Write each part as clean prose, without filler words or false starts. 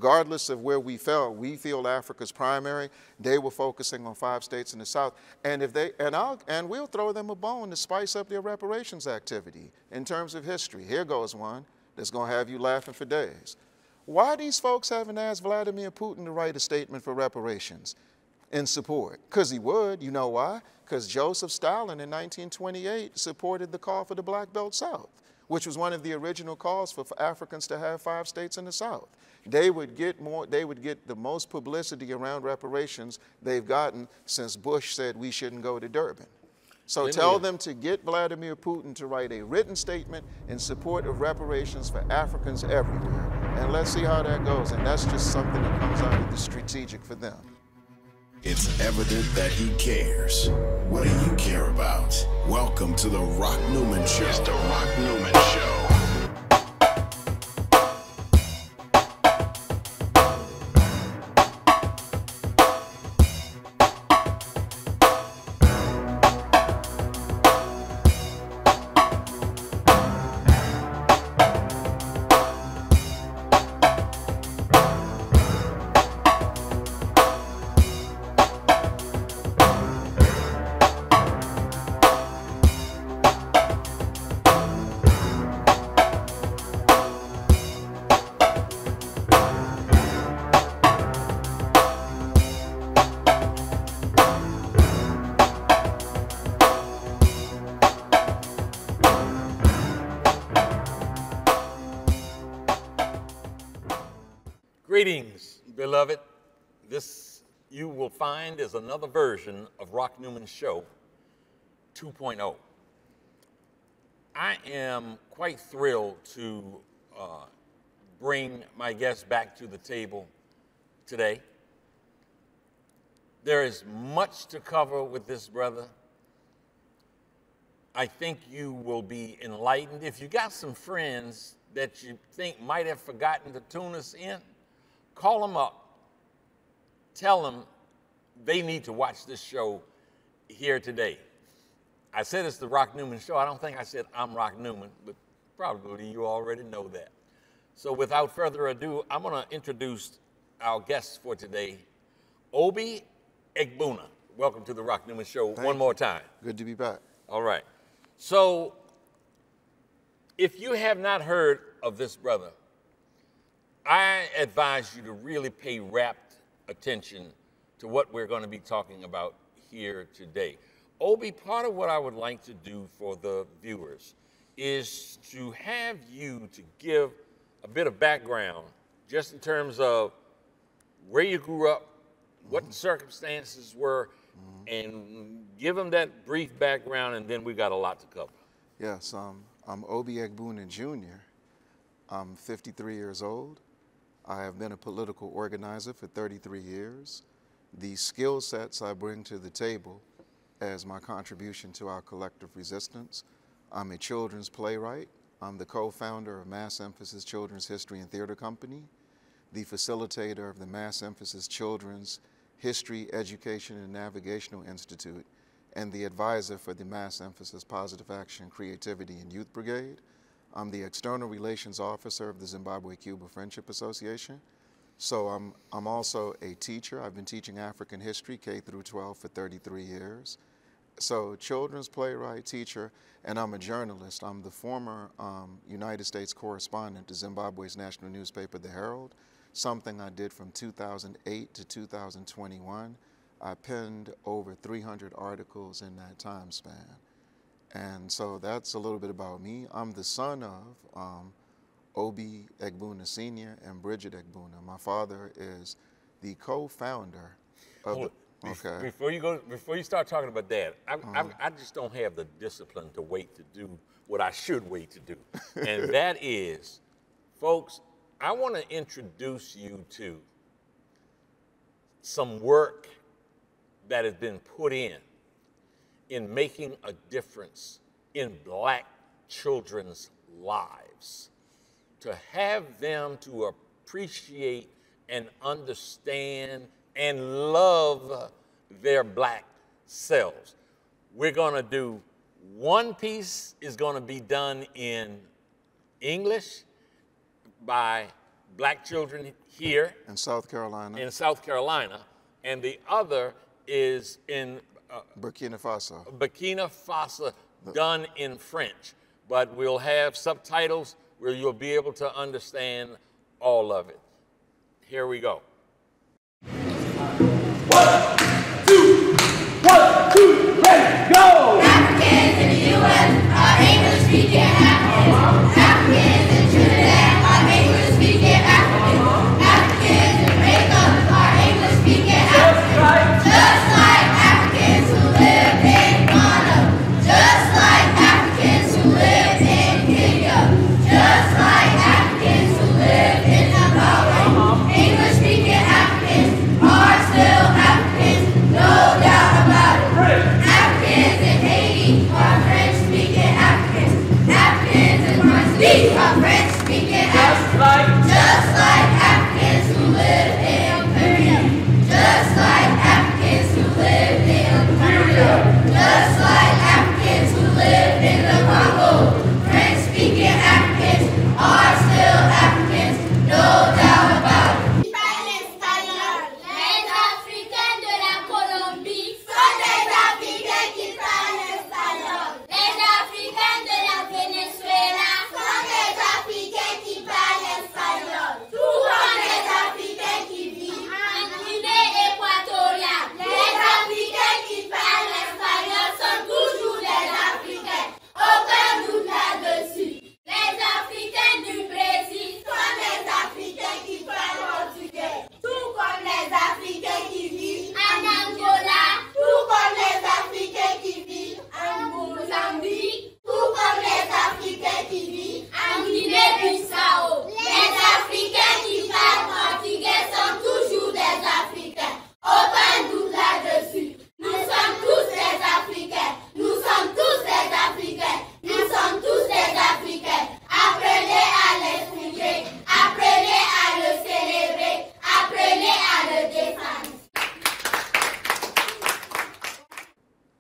regardless of where we fell, we feel Africa's primary. They were focusing on 5 states in the South. And if they, and we'll throw them a bone to spice up their reparations activity in terms of history. Here goes one that's going to have you laughing for days. Why these folks haven't asked Vladimir Putin to write a statement for reparations in support? Because he would. You know why? Because Joseph Stalin in 1928 supported the call for the Black Belt South, which was one of the original calls for Africans to have 5 states in the South. They would get the most publicity around reparations they've gotten since Bush said we shouldn't go to Durban. So tell them to get Vladimir Putin to write a written statement in support of reparations for Africans everywhere. And let's see how that goes. And that's just something that comes out of the strategic for them. It's evident that he cares. What do you care about? Welcome to the Rock Newman Show. It's the Rock Newman Show. Greetings, beloved. This, you will find, is another version of Rock Newman Show 2.0. I am quite thrilled to bring my guest back to the table today. There is much to cover with this brother. I think you will be enlightened. If you got some friends that you think might have forgotten to tune us in, call them up, tell them they need to watch this show here today. I said it's the Rock Newman Show. I don't think I said I'm Rock Newman, but probably you already know that. So without further ado, I'm going to introduce our guests for today, Obi Egbuna. Welcome to the Rock Newman Show one more time. Good to be back. All right. So if you have not heard of this brother, I advise you to really pay rapt attention to what we're going to be talking about here today. Obi, part of what I would like to do for the viewers is to have you to give a bit of background, just in terms of where you grew up, what the circumstances were, and give them that brief background, and then we got a lot to cover. Yes, I'm Obi Egbuna Jr. I'm 53 years old. I have been a political organizer for 33 years. The skill sets I bring to the table as my contribution to our collective resistance: I'm a children's playwright. I'm the co-founder of Mass Emphasis Children's History and Theater Company, the facilitator of the Mass Emphasis Children's History, Education, and Navigational Institute, and the advisor for the Mass Emphasis Positive Action, Creativity, and Youth Brigade. I'm the External Relations Officer of the Zimbabwe-Cuba Friendship Association. So I'm also a teacher. I've been teaching African history, K through 12, for 33 years. So children's playwright, teacher, and I'm a journalist. I'm the former United States correspondent to Zimbabwe's national newspaper, The Herald, something I did from 2008 to 2021. I penned over 300 articles in that time span. And so that's a little bit about me. I'm the son of Obi Egbuna Sr. and Bridget Egbuna. My father is the co-founder of Before you start talking about that, I just don't have the discipline to wait to do what I should wait to do. And that is, folks, I want to introduce you to some work that has been put in making a difference in Black children's lives, to have them to appreciate and understand and love their Black selves. We're going to do one piece is going to be done in English by black children here. In South Carolina. In South Carolina. And the other is in Burkina Faso. Burkina Faso, done in French. But we'll have subtitles where you'll be able to understand all of it. Here we go. 1, 2, 1, 2, ready, go! Africans in the U.S. are English-speaking Africans. Africans in Trinidad are English-speaking Africans. Africans in Jamaica are English-speaking Africans. Just like Africans who live in Ghana. Just like Africans who live in Kenya. Just like Africans who live in Zimbabwe. English-speaking Africans are still Africans, no doubt about it. Africans in Haiti are French-speaking Africans. Africans in Martinique are French-speaking Africans. Just like Africans who live in Liberia. Just like Africans who live in Liberia. Just like Africans who live in the Congo. French-speaking Africans are still Africans, no doubt about it.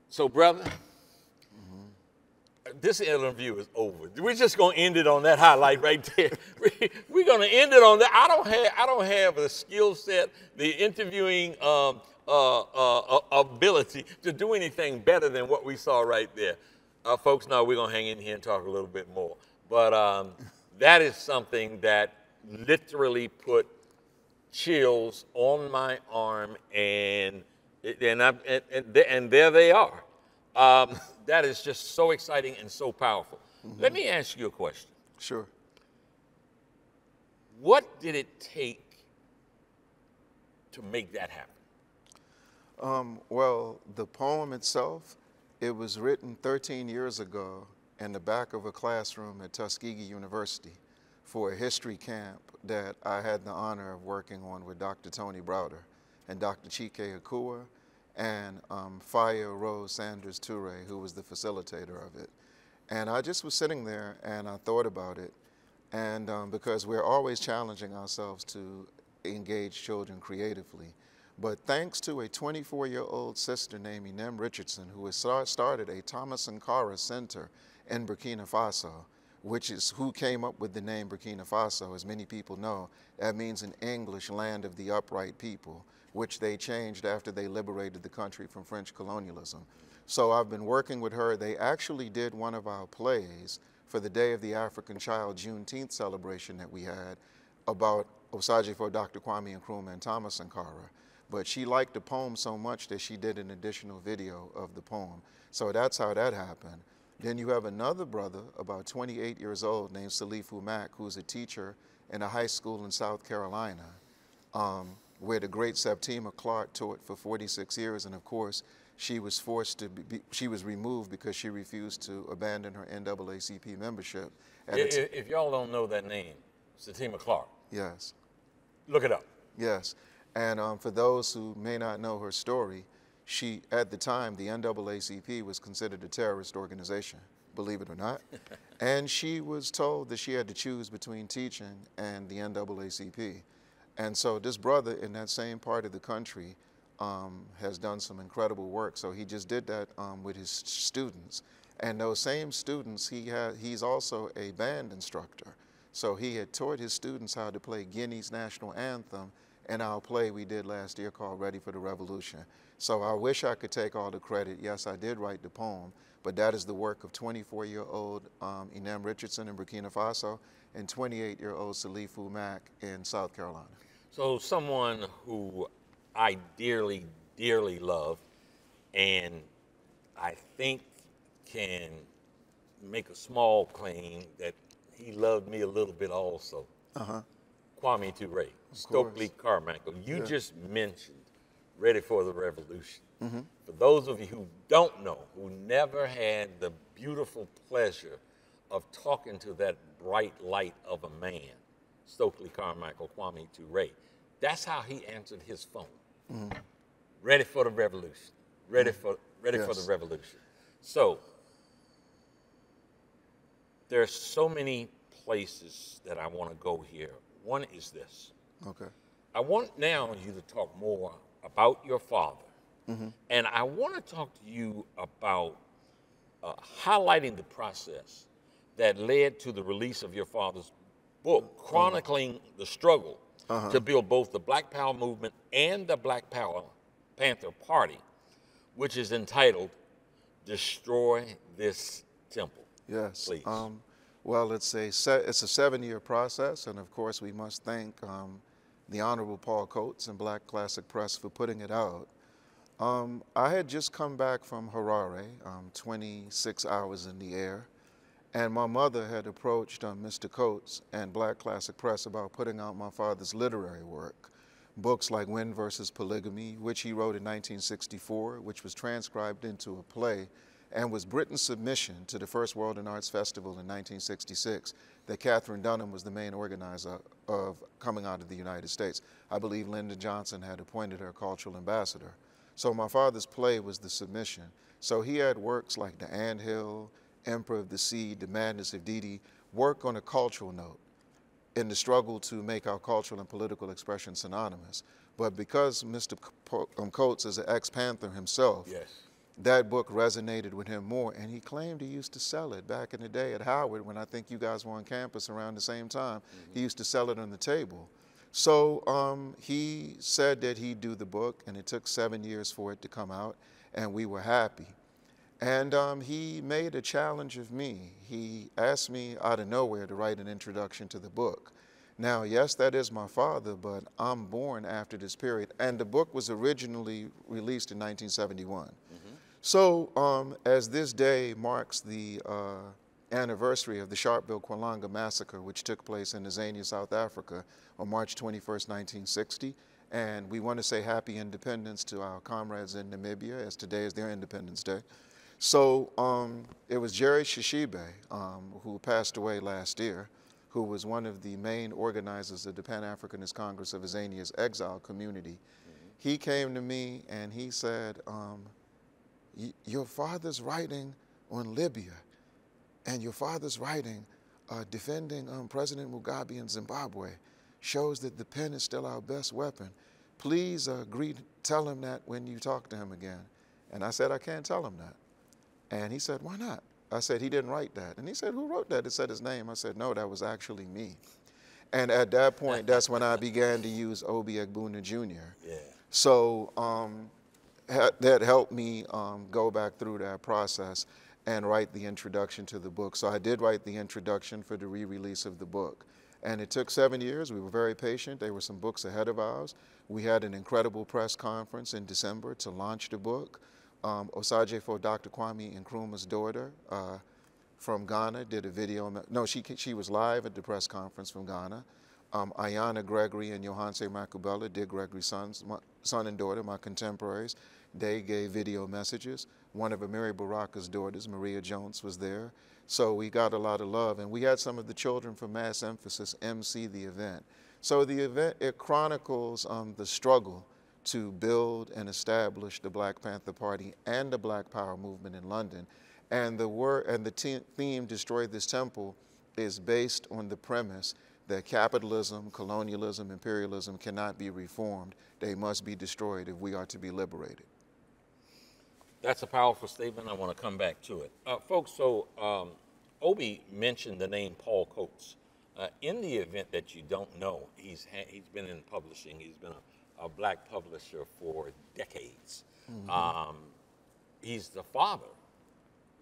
So, brother, this interview is over. We're just going to end it on that highlight right there. We're going to end it on that. I don't have the skill set, the interviewing ability to do anything better than what we saw right there. Folks, now we're going to hang in here and talk a little bit more. But that is something that literally put chills on my arm, and there they are. That is just so exciting and so powerful. Let me ask you a question. Sure. What did it take to make that happen? Well, the poem itself, it was written 13 years ago in the back of a classroom at Tuskegee University for a history camp that I had the honor of working on with Dr. Tony Browder and Dr. Chike Akua and Faya Rose Sanders Toure, who was the facilitator of it. And I just was sitting there and I thought about it. And because we're always challenging ourselves to engage children creatively. But thanks to a 24-year-old sister named Inem Richardson, who has started a Thomas Sankara Center in Burkina Faso, which is who came up with the name Burkina Faso. As many people know, that means in English, land of the upright people, which they changed after they liberated the country from French colonialism. So I've been working with her. They actually did one of our plays for the Day of the African Child Juneteenth celebration that we had about Osajifo, Dr. Kwame Nkrumah, and Thomas Sankara. But she liked the poem so much that she did an additional video of the poem. So that's how that happened. Then you have another brother, about 28 years old, named Salifu Mack, who's a teacher in a high school in South Carolina, where the great Satima Clark taught for 46 years. And of course, she was forced to she was removed because she refused to abandon her NAACP membership. If y'all don't know that name, Satima Clark. Yes. Look it up. Yes. And for those who may not know her story, at the time, the NAACP was considered a terrorist organization, believe it or not. And she was told that she had to choose between teaching and the NAACP. And so this brother in that same part of the country has done some incredible work. So he just did that with his students. And those same students, he's also a band instructor. So he had taught his students how to play Guinea's national anthem in our play we did last year called Ready for the Revolution. So I wish I could take all the credit. Yes, I did write the poem, but that is the work of 24-year-old Inem Richardson in Burkina Faso and 28-year-old Salifu Mack in South Carolina. So someone who I dearly, dearly love, and I think can make a small claim that he loved me a little bit also. Kwame Nkrumah, Stokely Carmichael. You just mentioned Ready for the Revolution. For those of you who don't know, who never had the beautiful pleasure of talking to that bright light of a man, Stokely Carmichael, Kwame Nkrumah, that's how he answered his phone. Ready for the revolution. Ready for the revolution. So there are so many places that I want to go here. One is this. Okay. I want now you to talk more about your father. And I want to talk to you about highlighting the process that led to the release of your father's book, chronicling the struggle to build both the Black Power movement and the Black Panther Party, which is entitled Destroy This Temple. Yes. Please. Well, it's a 7-year process, and of course we must thank the Honorable Paul Coates and Black Classic Press for putting it out. I had just come back from Harare, 26 hours in the air, and my mother had approached Mr. Coates and Black Classic Press about putting out my father's literary work, books like Wind versus Polygamy, which he wrote in 1964, which was transcribed into a play and was Britain's submission to the first World and Arts Festival in 1966 that Katherine Dunham was the main organizer of coming out of the United States. I believe Lyndon Johnson had appointed her cultural ambassador. So my father's play was the submission. So he had works like The Anthill, Emperor of the Seed, The Madness of Didi, work on a cultural note in the struggle to make our cultural and political expression synonymous. But because Mr. Coates is an ex-Panther himself, that book resonated with him more, and he claimed he used to sell it back in the day at Howard when I think you guys were on campus around the same time. He used to sell it on the table. So he said that he'd do the book, and it took 7 years for it to come out, and we were happy. And he made a challenge of me. He asked me out of nowhere to write an introduction to the book. Now, yes, that is my father, but I'm born after this period, and the book was originally released in 1971. So as this day marks the anniversary of the Sharpeville-Kwalanga massacre, which took place in Azania, South Africa on March 21st, 1960, and we want to say happy independence to our comrades in Namibia, as today is their Independence Day. So it was Jerry Shishibe, who passed away last year, who was one of the main organizers of the Pan-Africanist Congress of Azania's exile community. He came to me and he said, your father's writing on Libya, and your father's writing defending President Mugabe in Zimbabwe shows that the pen is still our best weapon. Please tell him that when you talk to him again. And I said, I can't tell him that. And he said, why not? I said, he didn't write that. And he said, who wrote that? It said his name. I said, no, that was actually me. And at that point, that's when I began to use Obi Egbuna Jr. So that helped me go back through that process and write the introduction to the book. So I did write the introduction for the re-release of the book. And it took 7 years. We were very patient. There were some books ahead of ours. We had an incredible press conference in December to launch the book. Osajefo Dr. Kwame Nkrumah's daughter from Ghana did a video. No, she was live at the press conference from Ghana. Ayanna Gregory and Johanse Makubela, Dick Gregory's son and daughter, my contemporaries, they gave video messages. One of Amiri Baraka's daughters, Maria Jones, was there. So we got a lot of love. And we had some of the children from Mass Emphasis MC the event. So the event, it chronicles the struggle to build and establish the Black Panther Party and the Black Power movement in London. And the theme, Destroy This Temple, is based on the premise that capitalism, colonialism, imperialism cannot be reformed. They must be destroyed if we are to be liberated. That's a powerful statement. I want to come back to it. Folks, so Obi mentioned the name Paul Coates. In the event that you don't know, he's been in publishing. He's been a black publisher for decades. He's the father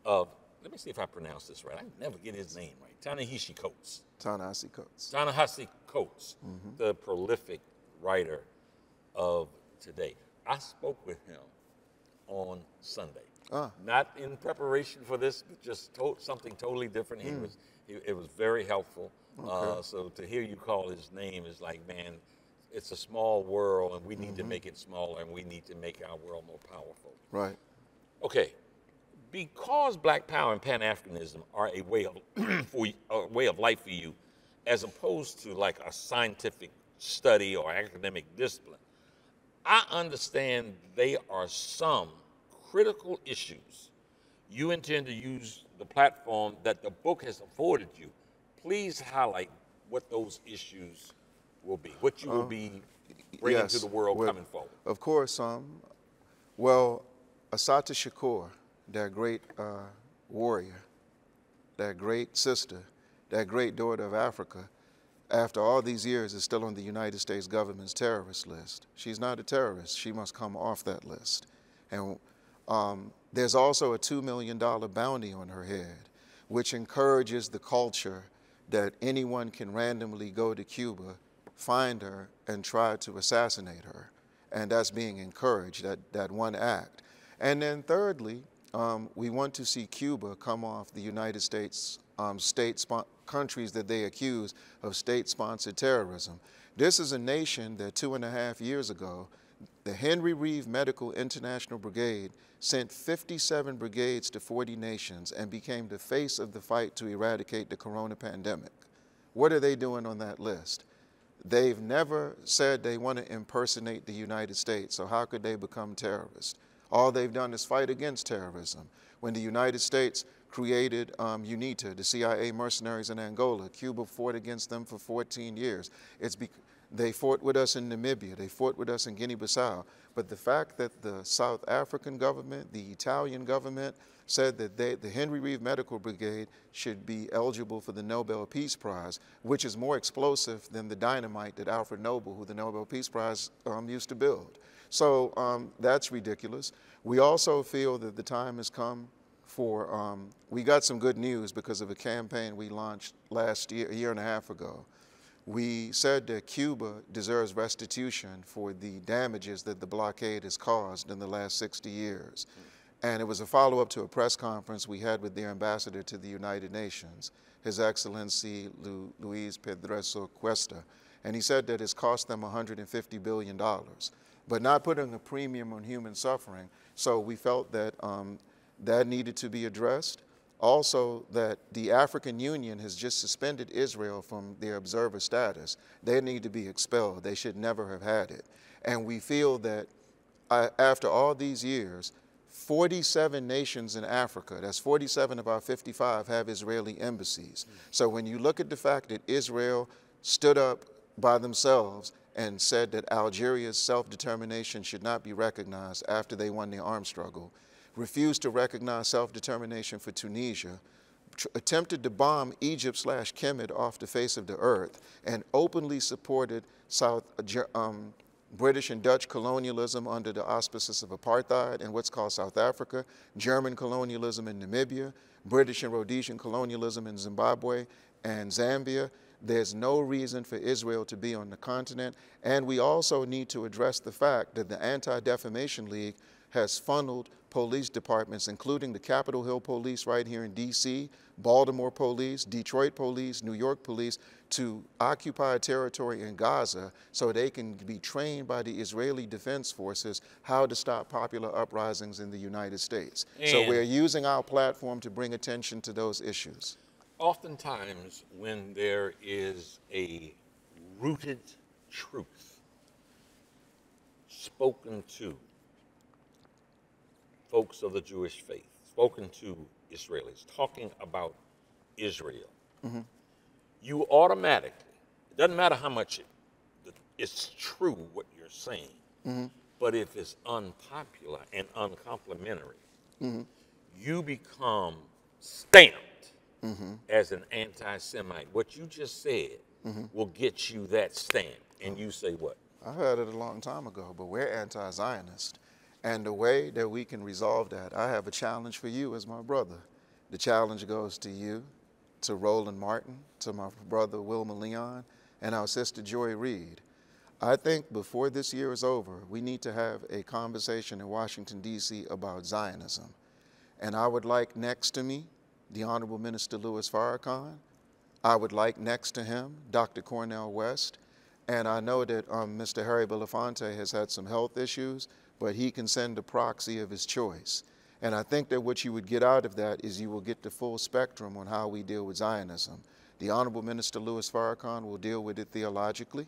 of, let me see if I pronounce this right. I never get his name right. Ta-Nehisi Coates. Ta-Nehisi Coates. Ta-Nehisi Coates, the prolific writer of today. I spoke with him on Sunday. Not in preparation for this, but just something totally different. It was very helpful. Okay. So to hear you call his name is like, man, it's a small world, and we need to make it smaller, and we need to make our world more powerful. Right. Okay. Because Black Power and Pan-Africanism are a way of life for you, as opposed to like a scientific study or academic discipline, I understand they are some critical issues you intend to use the platform that the book has afforded you. Please highlight what those issues will be, what you will be bringing to the world coming forward. Of course. Well, Assata Shakur, that great warrior, that great sister, that great daughter of Africa, after all these years is still on the United States government's terrorist list. She's not a terrorist. She must come off that list. And there's also a $2 million bounty on her head, which encourages the culture that anyone can randomly go to Cuba, find her, and try to assassinate her. And that's being encouraged, that one act. And then thirdly, we want to see Cuba come off the United States countries that they accuse of state-sponsored terrorism. This is a nation that 2.5 years ago, the Henry Reeve Medical International Brigade sent 57 brigades to 40 nations and became the face of the fight to eradicate the corona pandemic. What are they doing on that list? They've never said they want to impersonate the United States, so how could they become terrorists? All they've done is fight against terrorism. When the United States created UNITA, the CIA mercenaries in Angola, Cuba fought against them for 14 years. They fought with us in Namibia, they fought with us in Guinea-Bissau. But the fact that the South African government, the Italian government, said that the Henry Reeve Medical Brigade should be eligible for the Nobel Peace Prize, which is more explosive than the dynamite that Alfred Nobel, who the Nobel Peace Prize used to build. So that's ridiculous. We also feel that the time has come for, we got some good news because of a campaign we launched last year, a year and a half ago. We said that Cuba deserves restitution for the damages that the blockade has caused in the last 60 years. And it was a follow-up to a press conference we had with their ambassador to the United Nations, His Excellency Luis Pedroso Cuesta. And he said that it's cost them $150 billion, but not putting a premium on human suffering. So we felt that that needed to be addressed. Also, that the African Union has just suspended Israel from their observer status. They need to be expelled. They should never have had it. And we feel that after all these years, 47 nations in Africa, that's 47 of our 55, have Israeli embassies. So when you look at the fact that Israel stood up by themselves and said that Algeria's self-determination should not be recognized after they won the armed struggle, refused to recognize self-determination for Tunisia, attempted to bomb Egypt/Kemet off the face of the earth, and openly supported British and Dutch colonialism under the auspices of apartheid in what's called South Africa, German colonialism in Namibia, British and Rhodesian colonialism in Zimbabwe and Zambia. There's no reason for Israel to be on the continent. And we also need to address the fact that the Anti-Defamation League has funneled police departments, including the Capitol Hill Police right here in D.C., Baltimore Police, Detroit Police, New York Police, to occupy territory in Gaza so they can be trained by the Israeli Defense Forces how to stop popular uprisings in the United States. So we're using our platform to bring attention to those issues. Oftentimes, when there is a rooted truth spoken to folks of the Jewish faith, spoken to Israelis, talking about Israel, you automatically, it doesn't matter how much it's true what you're saying, but if it's unpopular and uncomplimentary, you become stamped as an anti-Semite. What you just said will get you that stamp. And you say what? I heard it a long time ago, but we're anti-Zionist. And the way that we can resolve that, I have a challenge for you as my brother. The challenge goes to you, to Roland Martin, to my brother Wilma Leon, and our sister Joy Reid. I think before this year is over, we need to have a conversation in Washington, D.C. about Zionism. And I would like next to me, the Honorable Minister Louis Farrakhan. I would like next to him, Dr. Cornel West. And I know that Mr. Harry Belafonte has had some health issues, but he can send a proxy of his choice. And I think that what you would get out of that is you will get the full spectrum on how we deal with Zionism. The Honorable Minister Louis Farrakhan will deal with it theologically.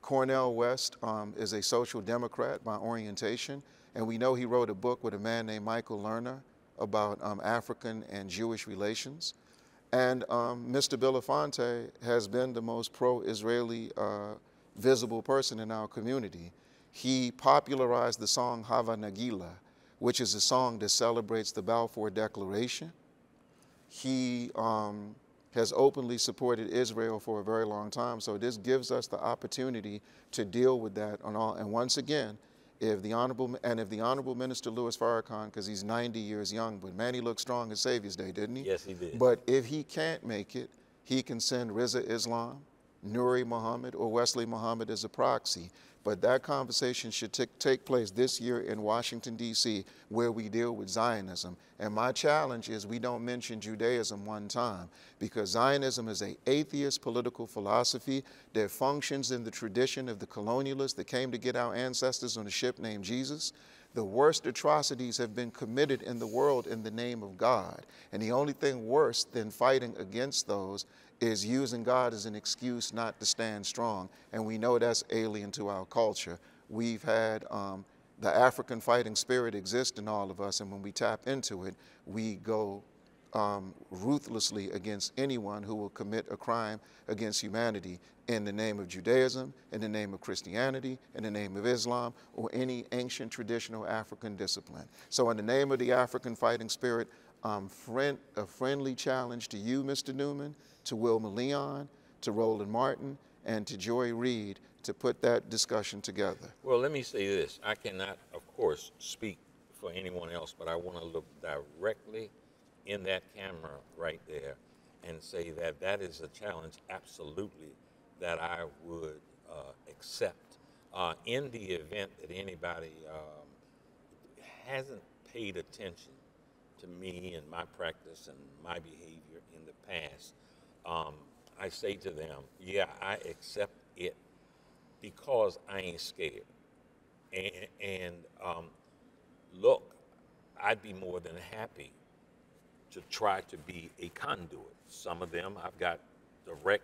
Cornel West is a social democrat by orientation, and we know he wrote a book with a man named Michael Lerner about African and Jewish relations. And Mr. Belafonte has been the most pro-Israeli visible person in our community. He popularized the song Hava Nagila, which is a song that celebrates the Balfour Declaration. He has openly supported Israel for a very long time, so this gives us the opportunity to deal with that on all. And once again, if the Honorable Minister Louis Farrakhan, because he's 90 years young, but man, he looked strong at Savior's Day, didn't he? Yes, he did. But if he can't make it, he can send Riza Islam, Nuri Muhammad, or Wesley Muhammad as a proxy. But that conversation should take place this year in Washington, D.C., where we deal with Zionism. And my challenge is we don't mention Judaism one time, because Zionism is an atheist political philosophy that functions in the tradition of the colonialists that came to get our ancestors on a ship named Jesus. The worst atrocities have been committed in the world in the name of God. And the only thing worse than fighting against those is using God as an excuse not to stand strong. And we know that's alien to our culture. We've had the African fighting spirit exist in all of us, and when we tap into it, we go ruthlessly against anyone who will commit a crime against humanity in the name of Judaism, in the name of Christianity, in the name of Islam, or any ancient traditional African discipline. So in the name of the African fighting spirit, a friendly challenge to you, Mr. Newman, to Wilma Leon, to Roland Martin, and to Joy Reid to put that discussion together. Well, let me say this. I cannot, of course, speak for anyone else, but I want to look directly in that camera right there and say that that is a challenge, absolutely, that I would accept. In the event that anybody hasn't paid attention to me and my practice and my behavior in the past, I say to them, yeah, I accept it because I ain't scared. And look, I'd be more than happy to try to be a conduit. Some of them I've got direct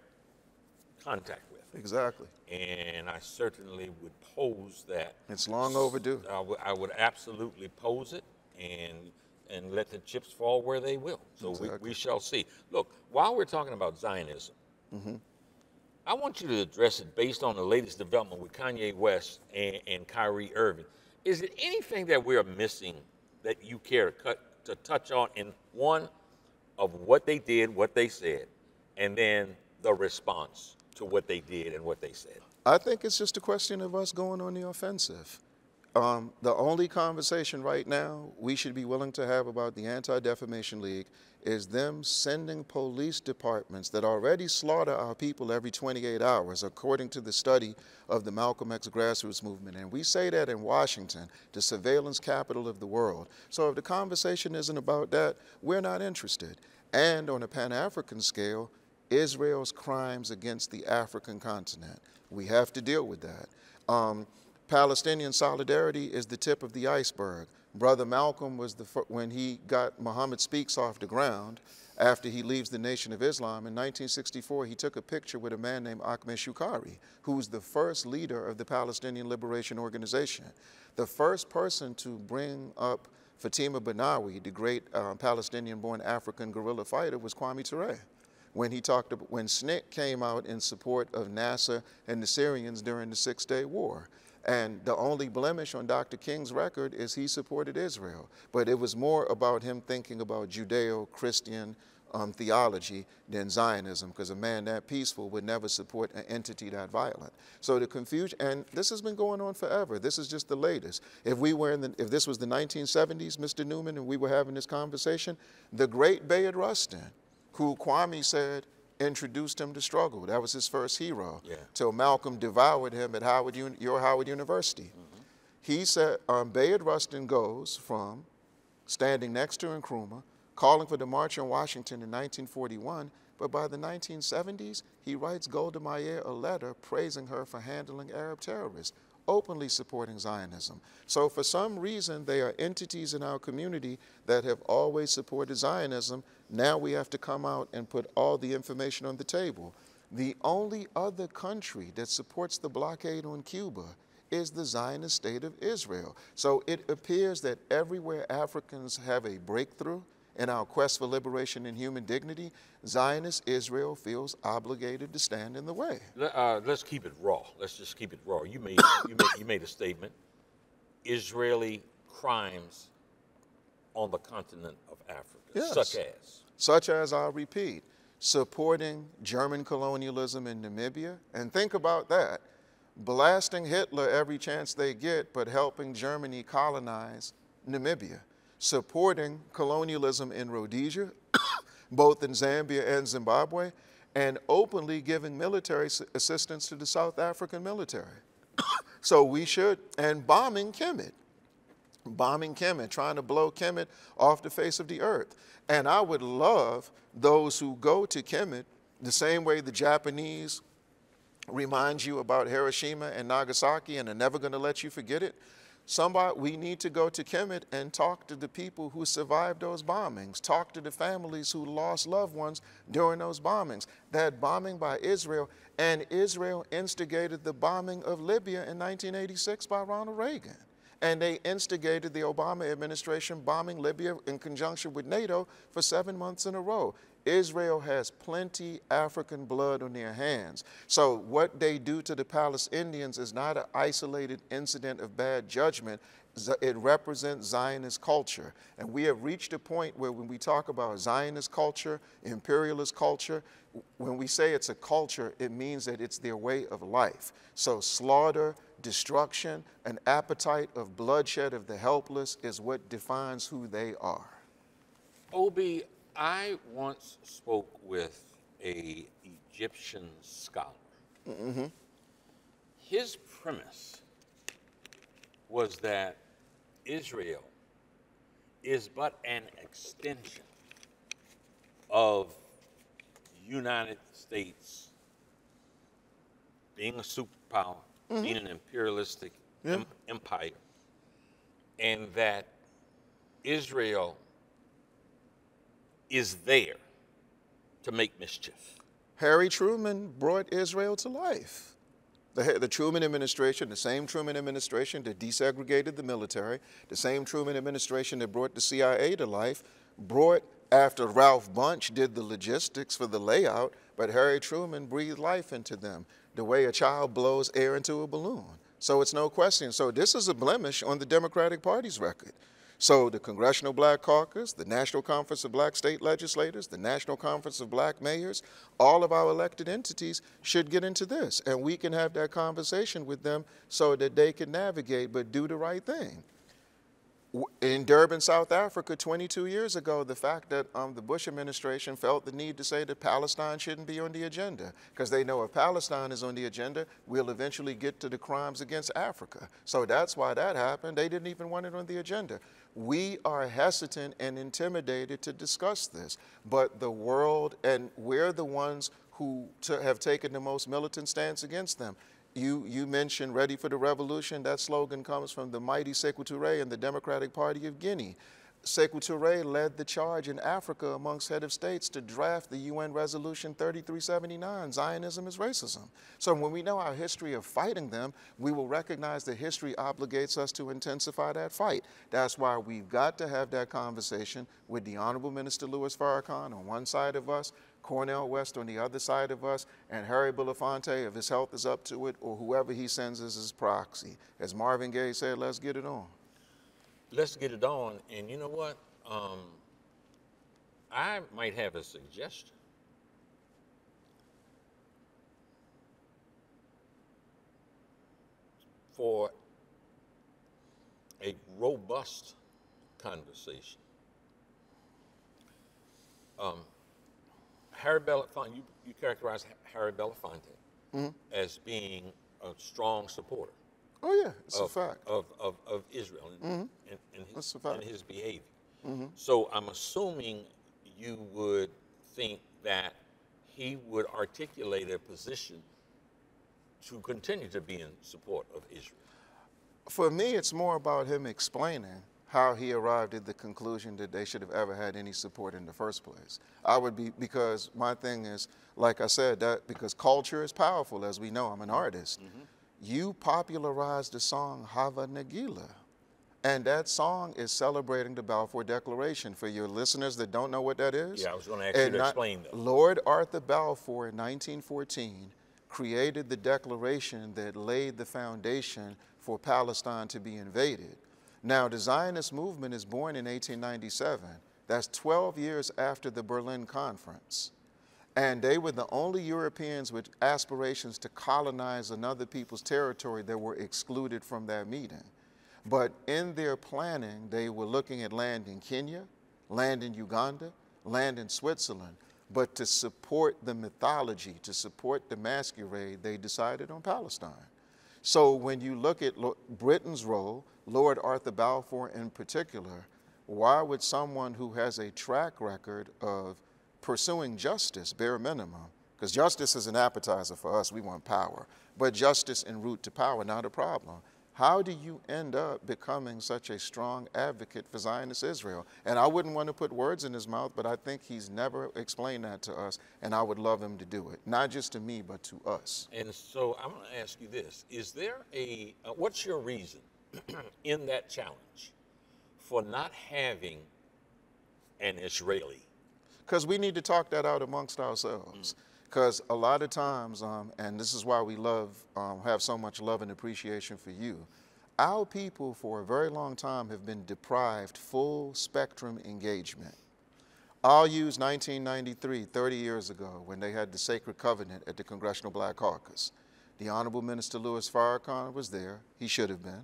contact with. Exactly. And I certainly would pose that. It's long overdue. I would absolutely pose it and let the chips fall where they will. So exactly. we shall see. Look, while we're talking about Zionism, I want you to address it based on the latest development with Kanye West and Kyrie Irving. Is it anything that we're missing that you care to touch on in one of what they did, what they said, and then the response to what they did and what they said? I think it's just a question of us going on the offensive. The only conversation right now we should be willing to have about the Anti-Defamation League is them sending police departments that already slaughter our people every 28 hours, according to the study of the Malcolm X grassroots movement. And we say that in Washington, the surveillance capital of the world. So if the conversation isn't about that, we're not interested. And on a Pan-African scale, Israel's crimes against the African continent. We have to deal with that. Palestinian solidarity is the tip of the iceberg. Brother Malcolm was when he got Muhammad Speaks off the ground after he leaves the Nation of Islam in 1964, he took a picture with a man named Ahmed Shukari, who was the first leader of the Palestinian Liberation Organization. The first person to bring up Fatima Banawi, the great Palestinian-born African guerrilla fighter, was Kwame Nkrumah. When SNCC came out in support of Nasser and the Syrians during the Six-Day War. And the only blemish on Dr. King's record is he supported Israel. But it was more about him thinking about Judeo-Christian theology than Zionism, because a man that peaceful would never support an entity that violent. So the confusion, and this has been going on forever. This is just the latest. If this was the 1970s, Mr. Newman, and we were having this conversation, the great Bayard Rustin, who Kwame said introduced him to struggle. That was his first hero. Yeah. Till Malcolm devoured him at Howard University. Mm-hmm. He said, Bayard Rustin goes from standing next to Nkrumah, calling for the March on Washington in 1941, but by the 1970s, he writes Golda Meir a letter praising her for handling Arab terrorists, openly supporting Zionism. So for some reason, there are entities in our community that have always supported Zionism. Now we have to come out and put all the information on the table. The only other country that supports the blockade on Cuba is the Zionist state of Israel. So it appears that everywhere Africans have a breakthrough in our quest for liberation and human dignity, Zionist Israel feels obligated to stand in the way. Let's keep it raw. Let's just keep it raw. You made a statement. Israeli crimes on the continent of Africa, yes. Such as, I'll repeat, supporting German colonialism in Namibia. And think about that. Blasting Hitler every chance they get, but helping Germany colonize Namibia. Supporting colonialism in Rhodesia, both in Zambia and Zimbabwe, and openly giving military assistance to the South African military. So we should, and bombing Kemet, trying to blow Kemet off the face of the earth. And I would love those who go to Kemet the same way the Japanese remind you about Hiroshima and Nagasaki and are never going to let you forget it. We need to go to Kemet and talk to the people who survived those bombings, talk to the families who lost loved ones during those bombings. That bombing by Israel, and Israel instigated the bombing of Libya in 1986 by Ronald Reagan. And they instigated the Obama administration bombing Libya in conjunction with NATO for 7 months in a row. Israel has plenty African blood on their hands. So what they do to the Palestinians is not an isolated incident of bad judgment. It represents Zionist culture. And we have reached a point where when we talk about Zionist culture, imperialist culture, when we say it's a culture, it means that it's their way of life. So slaughter, destruction, an appetite of bloodshed of the helpless is what defines who they are. Obi, I once spoke with an Egyptian scholar. Mm-hmm. His premise was that Israel is but an extension of United States being a superpower, mm-hmm. being an imperialistic empire, and that Israel is there to make mischief. Harry Truman brought Israel to life. The Truman administration, the same Truman administration that desegregated the military, the same Truman administration that brought the CIA to life, brought, after Ralph Bunche did the logistics for the layout, but Harry Truman breathed life into them, the way a child blows air into a balloon. So it's no question. So this is a blemish on the Democratic Party's record. So the Congressional Black Caucus, the National Conference of Black State Legislators, the National Conference of Black Mayors, all of our elected entities should get into this. And we can have that conversation with them so that they can navigate, but do the right thing. In Durban, South Africa, 22 years ago, the fact that the Bush administration felt the need to say that Palestine shouldn't be on the agenda, because they know if Palestine is on the agenda, we'll eventually get to the crimes against Africa. So that's why that happened. They didn't even want it on the agenda. We are hesitant and intimidated to discuss this, but the world, and we're the ones who have taken the most militant stance against them. You mentioned Ready for the Revolution. That slogan comes from the mighty Sékou Touré and the Democratic Party of Guinea. Sékou Touré led the charge in Africa amongst head of states to draft the UN Resolution 3379, Zionism is racism. So when we know our history of fighting them, we will recognize that history obligates us to intensify that fight. That's why we've got to have that conversation with the Honorable Minister Louis Farrakhan on one side of us, Cornel West on the other side of us, and Harry Belafonte, if his health is up to it, or whoever he sends as his proxy. As Marvin Gaye said, let's get it on. Let's get it on. And you know what? I might have a suggestion. For a robust conversation. Harry Belafonte, you characterize Harry Belafonte as being a strong supporter. Oh yeah, it's a fact. Of Israel and his behavior. Mm-hmm. So I'm assuming you would think that he would articulate a position to continue to be in support of Israel. For me, it's more about him explaining how he arrived at the conclusion that they should have ever had any support in the first place. I would be, because my thing is, like I said, that because culture is powerful, as we know, I'm an artist. Mm-hmm. You popularized the song Hava Nagila. And that song is celebrating the Balfour Declaration. For your listeners that don't know what that is. Yeah, I was going to ask you to explain that. Lord Arthur Balfour in 1914 created the declaration that laid the foundation for Palestine to be invaded. Now, the Zionist movement is born in 1897. That's 12 years after the Berlin Conference. And they were the only Europeans with aspirations to colonize another people's territory that were excluded from that meeting. But in their planning, they were looking at land in Kenya, land in Uganda, land in Switzerland. But to support the mythology, to support the masquerade, they decided on Palestine. So when you look at Britain's role, Lord Arthur Balfour in particular, why would someone who has a track record of pursuing justice, bare minimum, because justice is an appetizer for us, we want power, but justice en route to power, not a problem. How do you end up becoming such a strong advocate for Zionist Israel? And I wouldn't want to put words in his mouth, but I think he's never explained that to us, and I would love him to do it, not just to me, but to us. And so I'm going to ask you this. Is there what's your reason in that challenge for not having an Israeli? Because we need to talk that out amongst ourselves. Because a lot of times, and this is why we have so much love and appreciation for you, our people for a very long time have been deprived full spectrum engagement. I'll use 1993, 30 years ago, when they had the Sacred Covenant at the Congressional Black Caucus. The Honorable Minister Louis Farrakhan was there. He should have been.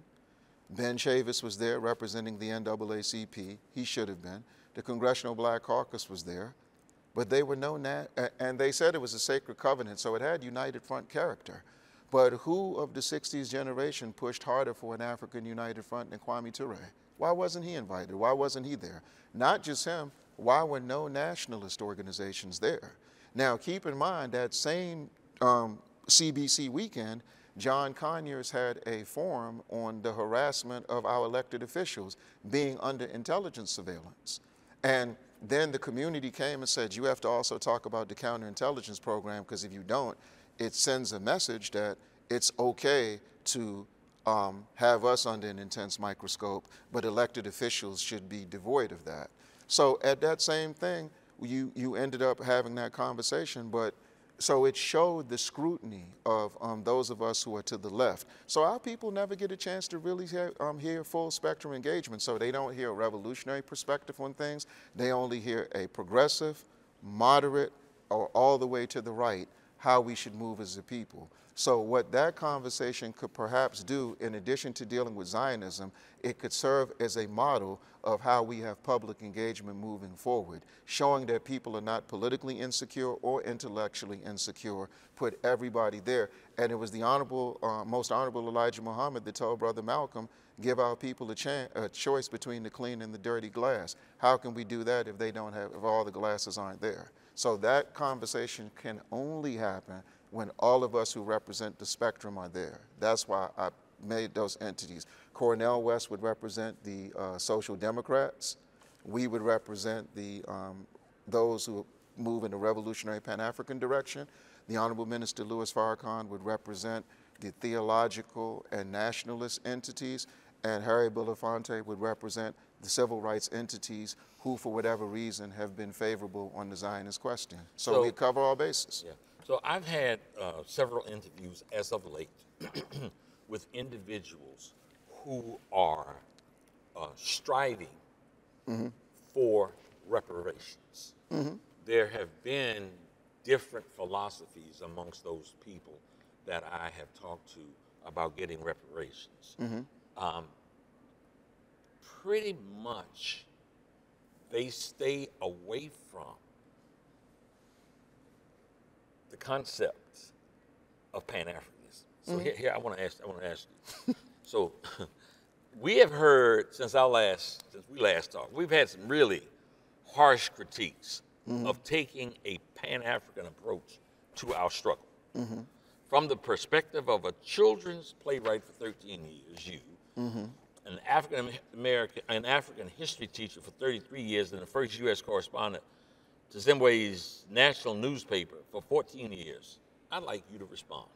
Ben Chavis was there representing the NAACP. He should have been. The Congressional Black Caucus was there. But they were and they said it was a sacred covenant, so it had United Front character. But who of the 60s generation pushed harder for an African United Front than Kwame Ture? Why wasn't he invited? Why wasn't he there? Not just him, why were no nationalist organizations there? Now, keep in mind that same CBC weekend, John Conyers had a forum on the harassment of our elected officials being under intelligence surveillance. And then the community came and said, you have to also talk about the counterintelligence program, because if you don't, it sends a message that it's okay to have us under an intense microscope, but elected officials should be devoid of that. So at that same thing, you ended up having that conversation, but so it showed the scrutiny of those of us who are to the left. So our people never get a chance to really hear full spectrum engagement. So they don't hear a revolutionary perspective on things. They only hear a progressive, moderate, or all the way to the right, how we should move as a people. So what that conversation could perhaps do, in addition to dealing with Zionism, it could serve as a model of how we have public engagement moving forward, showing that people are not politically insecure or intellectually insecure, put everybody there. And it was the most honorable Elijah Muhammad that told Brother Malcolm, give our people a choice between the clean and the dirty glass. How can we do that if if all the glasses aren't there? So that conversation can only happen when all of us who represent the spectrum are there. That's why I made those entities. Cornel West would represent the Social Democrats. We would represent those who move in the revolutionary Pan-African direction. The Honorable Minister Louis Farrakhan would represent the theological and nationalist entities, and Harry Belafonte would represent the civil rights entities who, for whatever reason, have been favorable on the Zionist question. So we cover all bases. Yeah. So I've had several interviews as of late with individuals who are striving for reparations. There have been different philosophies amongst those people that I have talked to about getting reparations. Pretty much, they stay away from the concept of Pan-Africanism. So here I want to ask you. So we have heard since we last talked, we've had some really harsh critiques of taking a Pan-African approach to our struggle. From the perspective of a children's playwright for 13 years, you, an African history teacher for 33 years, and the first U.S. correspondent to Zimbabwe's national newspaper for 14 years. I'd like you to respond.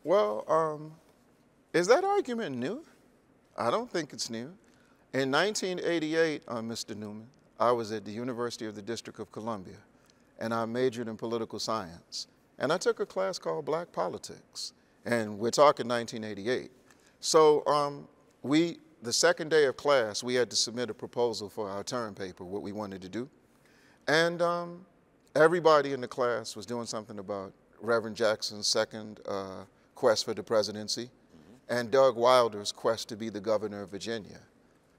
Well, is that argument new? I don't think it's new. In 1988, Mr. Newman, I was at the University of the District of Columbia, and I majored in political science. And I took a class called Black Politics, and we're talking 1988. So the second day of class, we had to submit a proposal for our term paper, what we wanted to do. And everybody in the class was doing something about Reverend Jackson's second quest for the presidency and Doug Wilder's quest to be the governor of Virginia.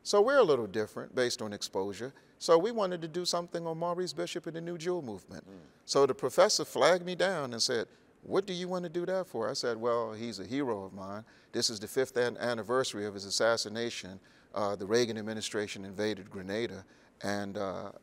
So we're a little different based on exposure. So we wanted to do something on Maurice Bishop and the New Jewel movement. So the professor flagged me down and said, "What do you want to do that for?" I said, "Well, he's a hero of mine. This is the 5th anniversary of his assassination. The Reagan administration invaded Grenada, and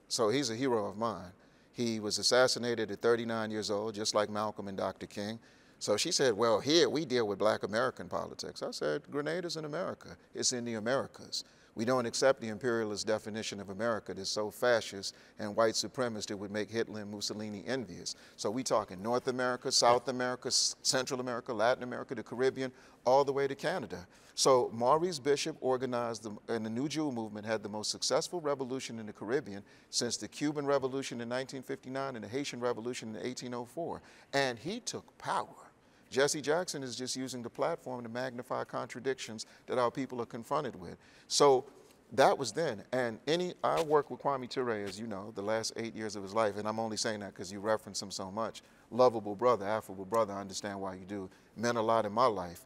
so he's a hero of mine. He was assassinated at 39 years old, just like Malcolm and Dr. King." So she said, "Well, here we deal with Black American politics." I said, "Grenada's in America. It's in the Americas. We don't accept the imperialist definition of America that's so fascist and white supremacist it would make Hitler and Mussolini envious. So we talking North America, South America, Central America, Latin America, the Caribbean, all the way to Canada." So Maurice Bishop organized, and the New Jewel movement had the most successful revolution in the Caribbean since the Cuban Revolution in 1959 and the Haitian Revolution in 1804. And he took power. Jesse Jackson is just using the platform to magnify contradictions that our people are confronted with. So that was then. And I worked with Kwame Nkrumah, as you know, the last 8 years of his life, and I'm only saying that because you reference him so much. Lovable brother, affable brother, I understand why you do. Meant a lot in my life.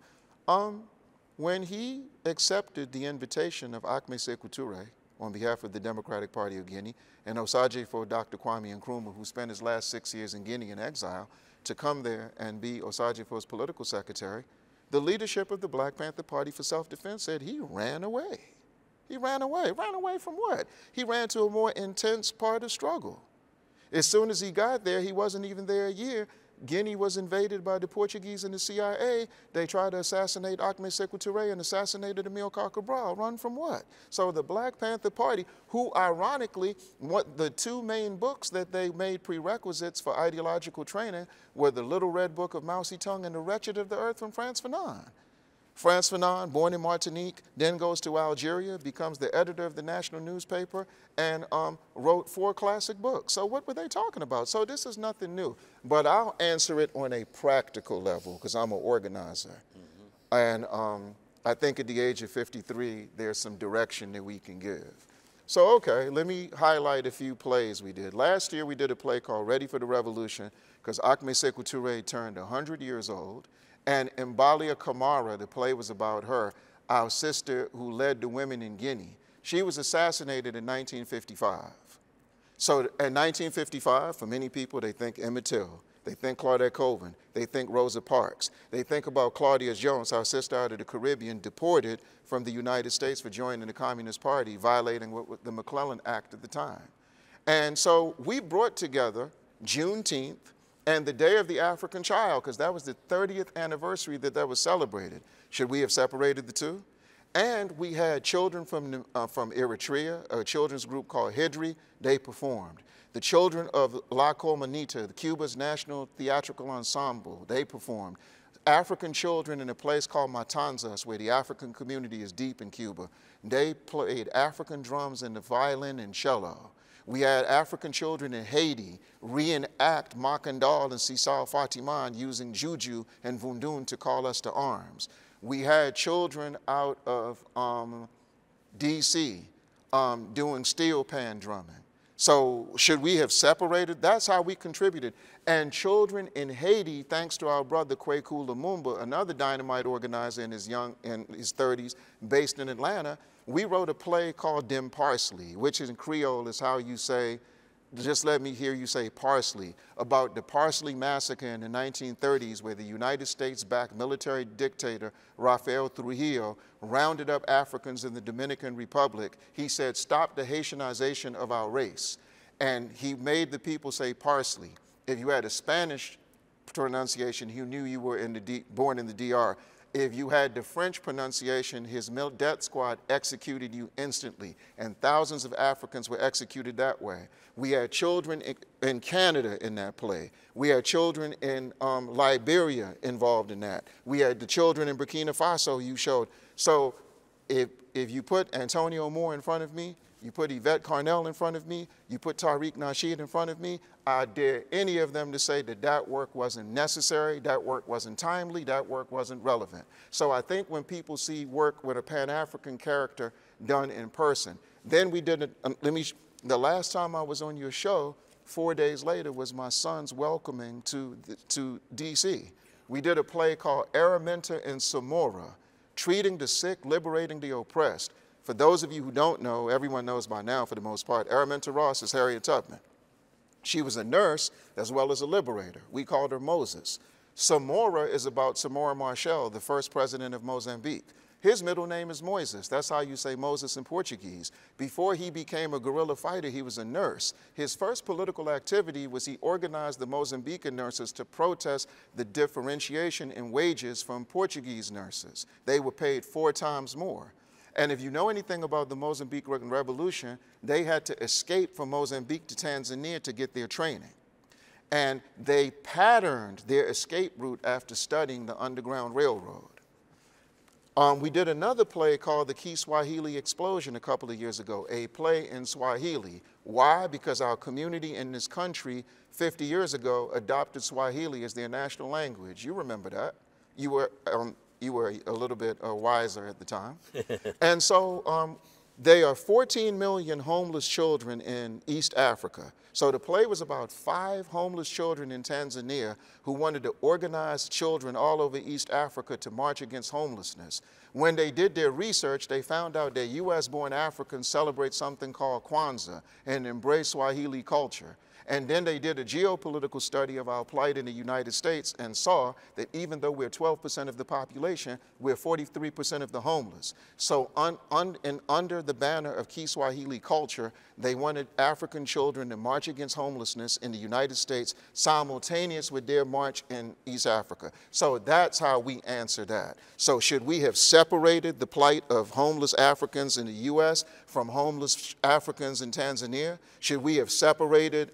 When he accepted the invitation of Kwame Sekou Touré on behalf of the Democratic Party of Guinea and Osajifo Dr. Kwame Nkrumah, who spent his last 6 years in Guinea in exile, to come there and be Osajifo's political secretary, the leadership of the Black Panther Party for Self-Defense said he ran away. He ran away. Ran away from what? He ran to a more intense part of struggle. As soon as he got there, he wasn't even there a year. Guinea was invaded by the Portuguese and the CIA. They tried to assassinate Kwame Sekou Touré and assassinated Amilcar Cabral. Run from what? So the Black Panther Party, who ironically, the two main books that they made prerequisites for ideological training were the Little Red Book of Mao Zedong and the Wretched of the Earth from Frantz Fanon. Frantz Fanon, born in Martinique, then goes to Algeria, becomes the editor of the national newspaper, and wrote 4 classic books. So what were they talking about? So this is nothing new. But I'll answer it on a practical level, because I'm an organizer. And I think at the age of 53, there's some direction that we can give. So, okay, let me highlight a few plays we did. Last year, we did a play called Ready for the Revolution, because Kwame Sekou Touré turned 100 years old. And Mbalia Kamara, the play was about her, our sister who led the women in Guinea. She was assassinated in 1955. So in 1955, for many people, they think Emmett Till. They think Claudette Colvin. They think Rosa Parks. They think about Claudia Jones, our sister out of the Caribbean, deported from the United States for joining the Communist Party, violating the McClellan Act at the time. And so we brought together Juneteenth and the Day of the African Child, because that was the 30th anniversary that was celebrated. Should we have separated the two? And we had children from Eritrea, a children's group called Hidri. They performed. The children of La Colmanita, Cuba's national theatrical ensemble, they performed. African children in a place called Matanzas, where the African community is deep in Cuba, they played African drums and the violin and cello. We had African children in Haiti reenact Makandal and Sisal Fatiman using juju and vundun to call us to arms. We had children out of D.C. doing steel pan drumming. So should we have separated? That's how we contributed. And children in Haiti, thanks to our brother Kwaku Lumumba, another dynamite organizer in his 30s, based in Atlanta, we wrote a play called Dim Parsley, which in Creole is how you say, just let me hear you say parsley, about the Parsley Massacre in the 1930s where the United States-backed military dictator Rafael Trujillo rounded up Africans in the Dominican Republic. He said, stop the Haitianization of our race. And he made the people say parsley. If you had a Spanish pronunciation, he knew you were born in the DR. If you had the French pronunciation, his death squad executed you instantly, and thousands of Africans were executed that way. We had children in Canada in that play. We had children in Liberia involved in that. We had the children in Burkina Faso you showed. So if you put Antonio Moore in front of me, you put Yvette Carnell in front of me, you put Tariq Nasheed in front of me, I dare any of them to say that that work wasn't necessary, that work wasn't timely, that work wasn't relevant. So I think when people see work with a Pan-African character done in person, then we did it, the last time I was on your show, 4 days later, was my son's welcoming to D.C. We did a play called Araminta and Samora, Treating the Sick, Liberating the Oppressed. For those of you who don't know, everyone knows by now for the most part, Araminta Ross is Harriet Tubman. She was a nurse as well as a liberator. We called her Moses. Samora is about Samora Machel, the first president of Mozambique. His middle name is Moises. That's how you say Moses in Portuguese. Before he became a guerrilla fighter, he was a nurse. His first political activity was he organized the Mozambican nurses to protest the differentiation in wages from Portuguese nurses. They were paid 4 times more. And if you know anything about the Mozambican Revolution, they had to escape from Mozambique to Tanzania to get their training. And they patterned their escape route after studying the Underground Railroad. We did another play called The Kiswahili Explosion a couple of years ago, a play in Swahili. Why? Because our community in this country 50 years ago adopted Swahili as their national language. You remember that. You were a little bit wiser at the time. And so there are 14 million homeless children in East Africa. So the play was about 5 homeless children in Tanzania who wanted to organize children all over East Africa to march against homelessness. When they did their research, they found out that US-born Africans celebrate something called Kwanzaa and embrace Swahili culture. And then they did a geopolitical study of our plight in the United States and saw that even though we're 12% of the population, we're 43% of the homeless. So under the banner of Kiswahili culture, they wanted African children to march against homelessness in the United States simultaneous with their march in East Africa. So that's how we answer that. So should we have separated the plight of homeless Africans in the US from homeless Africans in Tanzania? Should we have separated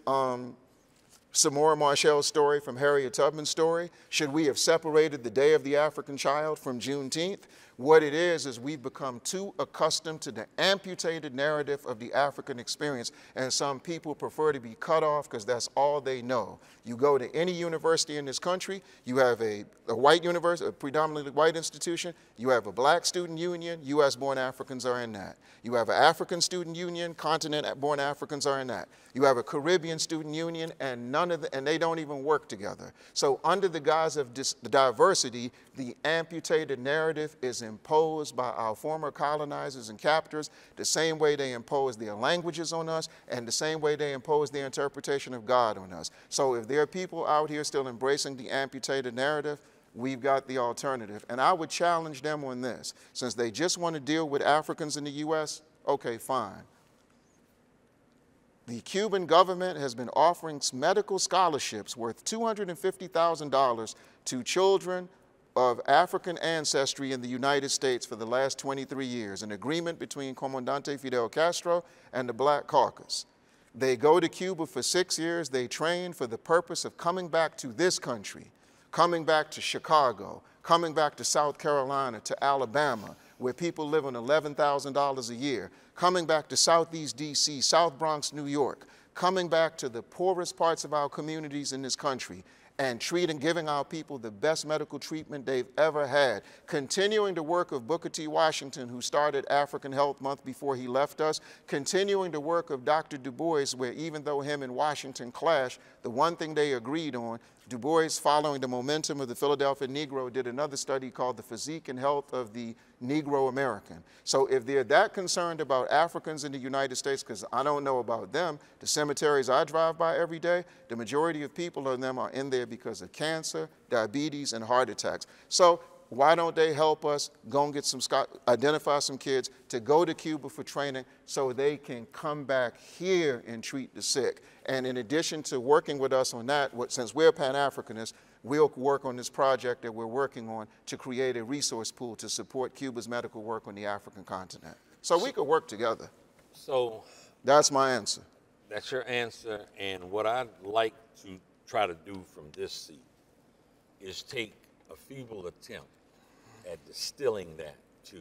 Samora Machel's story from Harriet Tubman's story? Should we have separated the Day of the African Child from Juneteenth? What it is we've become too accustomed to the amputated narrative of the African experience, and some people prefer to be cut off because that's all they know. You go to any university in this country, you have a white university, a predominantly white institution, you have a black student union, US-born Africans are in that. You have an African student union, continent-born Africans are in that. You have a Caribbean student union, and and they don't even work together. So under the guise of diversity, the amputated narrative is imposed by our former colonizers and captors the same way they impose their languages on us and the same way they impose their interpretation of God on us. So if there are people out here still embracing the amputated narrative, we've got the alternative. And I would challenge them on this. Since they just want to deal with Africans in the US, okay, fine. The Cuban government has been offering medical scholarships worth $250,000 to children of African ancestry in the United States for the last 23 years, an agreement between Comandante Fidel Castro and the Black Caucus. They go to Cuba for 6 years, they train for the purpose of coming back to this country, coming back to Chicago, coming back to South Carolina, to Alabama, where people live on $11,000 a year, coming back to Southeast D.C., South Bronx, New York, coming back to the poorest parts of our communities in this country, and giving our people the best medical treatment they've ever had. Continuing the work of Booker T. Washington, who started African Health Month before he left us. Continuing the work of Dr. Du Bois, where even though him and Washington clashed, the one thing they agreed on, Du Bois, following the momentum of the Philadelphia Negro, did another study called The Physique and Health of the Negro American. So if they're that concerned about Africans in the United States, because I don't know about them, the cemeteries I drive by every day, the majority of people of them are in there because of cancer, diabetes, and heart attacks. So why don't they help us go and get identify some kids to go to Cuba for training so they can come back here and treat the sick? And in addition to working with us on that, since we're Pan-Africanists, we'll work on this project that we're working on to create a resource pool to support Cuba's medical work on the African continent. So we could work together. So that's my answer. That's your answer. And what I'd like to try to do from this seat is take a feeble attempt at distilling that to,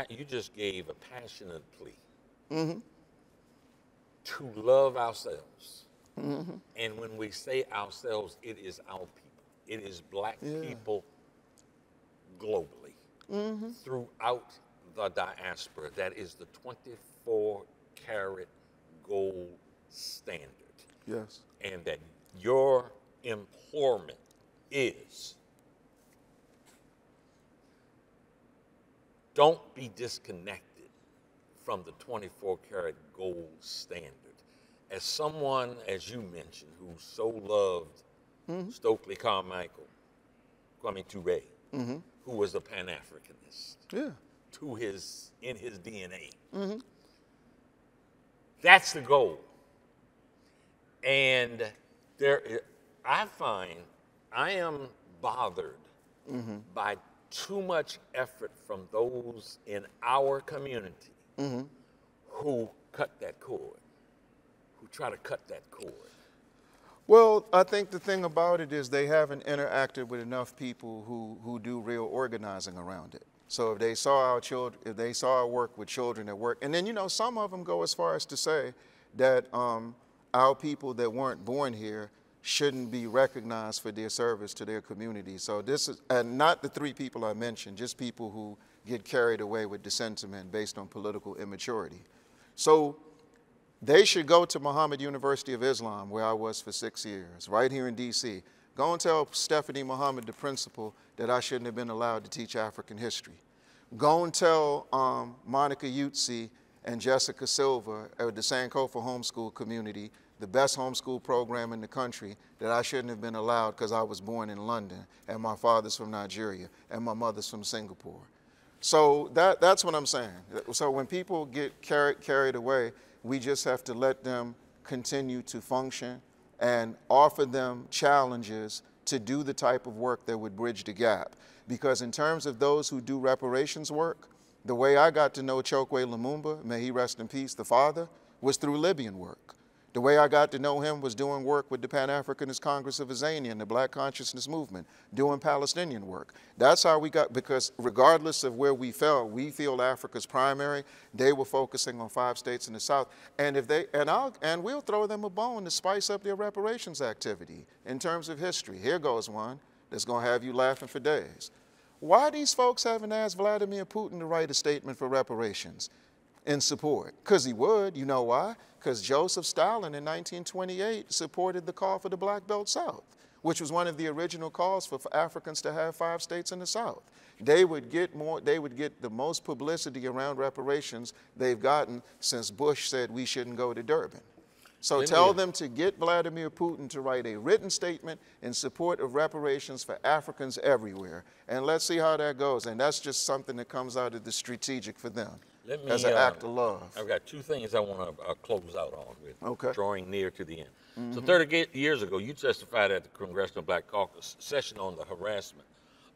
you just gave a passionate plea to love ourselves. And when we say ourselves, it is our people. It is black people globally, throughout the diaspora. That is the 24-karat gold standard. Yes. And that your implorement is, don't be disconnected from the 24-karat gold standard. As someone, as you mentioned, who so loved Stokely Carmichael, Kwame Nkrumah, who was a Pan-Africanist, in his DNA. That's the goal. And I find I am bothered by too much effort from those in our community who cut that cord, who try to cut that cord. Well, I think the thing about it is they haven't interacted with enough people who do real organizing around it. So if they saw our children, if they saw our work with children at work, and then, you know, some of them go as far as to say that our people that weren't born here shouldn't be recognized for their service to their community. So this is, and not the three people I mentioned, just people who get carried away with the sentiment based on political immaturity. So they should go to Muhammad University of Islam, where I was for 6 years, right here in D.C. Go and tell Stephanie Muhammad, the principal, that I shouldn't have been allowed to teach African history. Go and tell Monica Utsi and Jessica Silva at the Sankofa homeschool community, the best homeschool program in the country, that I shouldn't have been allowed because I was born in London and my father's from Nigeria and my mother's from Singapore. So that's what I'm saying. So when people get carried away, we just have to let them continue to function and offer them challenges to do the type of work that would bridge the gap. Because in terms of those who do reparations work, the way I got to know Chokwe Lumumba, may he rest in peace, the father, was through Libyan work. The way I got to know him was doing work with the Pan-Africanist Congress of Azania and the Black Consciousness Movement, doing Palestinian work. That's how we got, because regardless of where we fell, we feel Africa's primary. They were focusing on 5 states in the South. And if they, and we'll throw them a bone to spice up their reparations activity in terms of history. Here goes one that's gonna have you laughing for days. Why these folks haven't asked Vladimir Putin to write a statement for reparations in support? Because he would. You know why? Because Joseph Stalin in 1928 supported the call for the Black Belt South, which was one of the original calls for Africans to have 5 states in the South. They would get the most publicity around reparations they've gotten since Bush said we shouldn't go to Durban. So tell them to get Vladimir Putin to write a written statement in support of reparations for Africans everywhere. And let's see how that goes. And that's just something that comes out of the strategic for them as an act of love. I've got 2 things I want to close out on with, drawing near to the end. So 30 years ago, you testified at the Congressional Black Caucus session on the harassment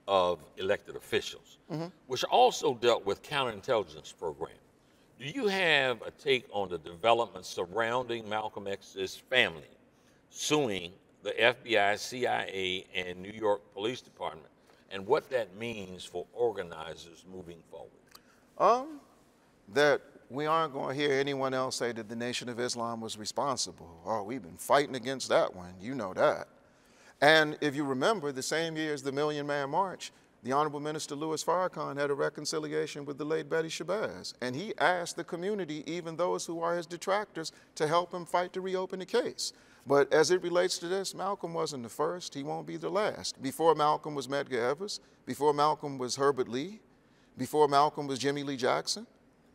of elected officials, which also dealt with counterintelligence programs. Do you have a take on the developments surrounding Malcolm X's family suing the FBI, CIA, and New York Police Department, and what that means for organizers moving forward? that we aren't going to hear anyone else say that the Nation of Islam was responsible. Oh, we've been fighting against that one. You know that. And if you remember, the same year as the Million Man March, the Honorable Minister Louis Farrakhan had a reconciliation with the late Betty Shabazz. And he asked the community, even those who are his detractors, to help him fight to reopen the case. But as it relates to this, Malcolm wasn't the first. He won't be the last. Before Malcolm was Medgar Evers. Before Malcolm was Herbert Lee. Before Malcolm was Jimmy Lee Jackson.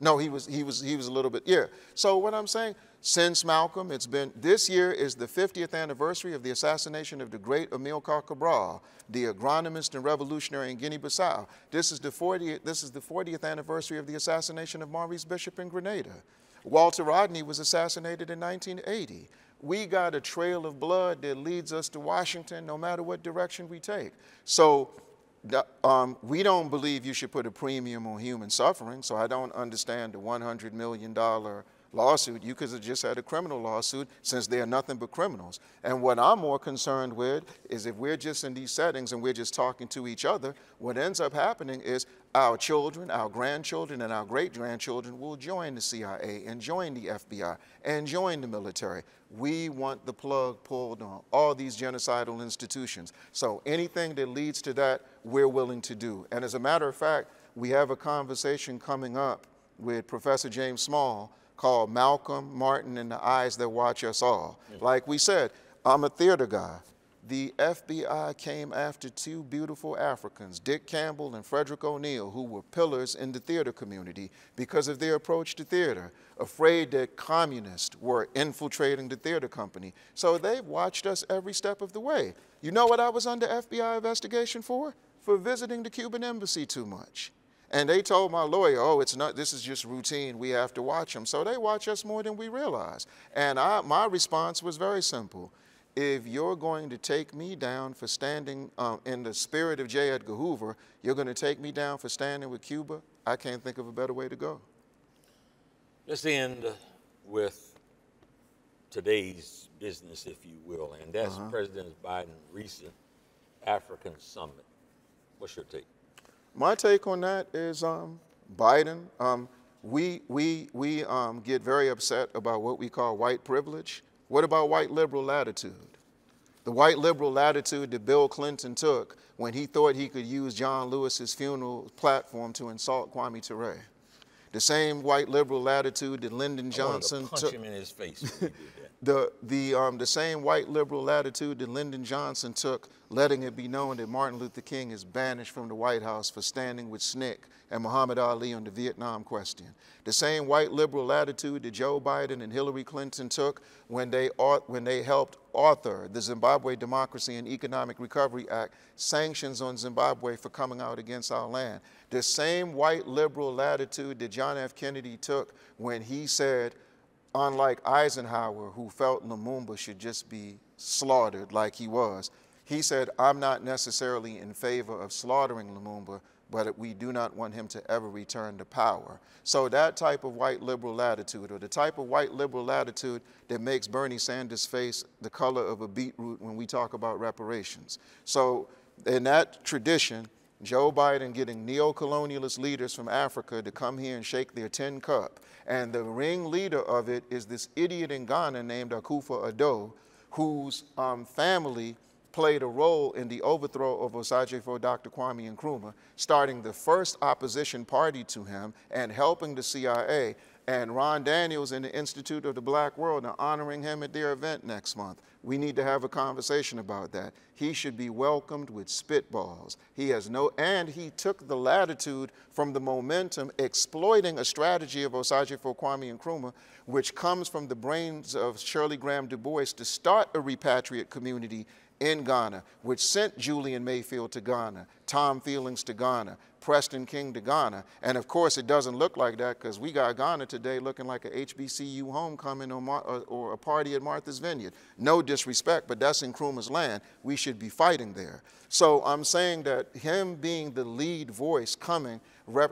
No, he was a little bit, yeah. So what I'm saying, since Malcolm, this year is the 50th anniversary of the assassination of the great Amilcar Cabral, the agronomist and revolutionary in Guinea-Bissau. This is the 40th anniversary of the assassination of Maurice Bishop in Grenada. Walter Rodney was assassinated in 1980. We got a trail of blood that leads us to Washington no matter what direction we take. So we don't believe you should put a premium on human suffering, so I don't understand the $100 million lawsuit. You could have just had a criminal lawsuit since they are nothing but criminals. And what I'm more concerned with is if we're just in these settings and we're just talking to each other, what ends up happening is our children, our grandchildren, and our great-grandchildren will join the CIA and join the FBI and join the military. We want the plug pulled on all these genocidal institutions. So anything that leads to that, we're willing to do. And as a matter of fact, we have a conversation coming up with Professor James Small called Malcolm, Martin, and the Eyes That Watch Us All. Like we said, I'm a theater guy. The FBI came after two beautiful Africans, Dick Campbell and Frederick O'Neill, who were pillars in the theater community because of their approach to theater, afraid that communists were infiltrating the theater company. So they watched us every step of the way. You know what I was under FBI investigation for? For visiting the Cuban embassy too much. And they told my lawyer, oh, it's not, this is just routine, we have to watch them. So they watch us more than we realize. And my response was very simple. If you're going to take me down for standing in the spirit of J. Edgar Hoover, you're going to take me down for standing with Cuba, I can't think of a better way to go. Let's end with today's business, if you will, and that's President Biden's recent African summit. What's your take? My take on that is Biden. We get very upset about what we call white privilege. What about white liberal latitude? The white liberal latitude that Bill Clinton took when he thought he could use John Lewis's funeral platform to insult Kwame Nkrumah. The same white liberal latitude that Lyndon Johnson took. Punch him in his face when he did that. The same white liberal latitude that Lyndon Johnson took, letting it be known that Martin Luther King is banished from the White House for standing with SNCC and Muhammad Ali on the Vietnam question. The same white liberal latitude that Joe Biden and Hillary Clinton took when they helped author the Zimbabwe Democracy and Economic Recovery Act, sanctions on Zimbabwe for coming out against our land. The same white liberal latitude that John F. Kennedy took when he said, unlike Eisenhower, who felt Lumumba should just be slaughtered like he was, he said, I'm not necessarily in favor of slaughtering Lumumba, but we do not want him to ever return to power. So that type of white liberal latitude, or the type of white liberal latitude that makes Bernie Sanders' face the color of a beetroot when we talk about reparations. So in that tradition, Joe Biden getting neo-colonialist leaders from Africa to come here and shake their tin cup. And the ringleader of it is this idiot in Ghana named Akufo-Addo, whose family played a role in the overthrow of Osagyefo Dr. Kwame Nkrumah, starting the first opposition party to him and helping the CIA. And Ron Daniels and the Institute of the Black World are honoring him at their event next month. We need to have a conversation about that. He should be welcomed with spitballs. And he took the latitude from the momentum exploiting a strategy of Osagyefo Kwame Nkrumah, which comes from the brains of Shirley Graham Du Bois to start a repatriate community in Ghana, which sent Julian Mayfield to Ghana, Tom Feelings to Ghana, Preston King to Ghana. And of course, it doesn't look like that because we got Ghana today looking like a HBCU homecoming or a party at Martha's Vineyard. No disrespect, but that's Nkrumah's land. We should be fighting there. So I'm saying that him being the lead voice coming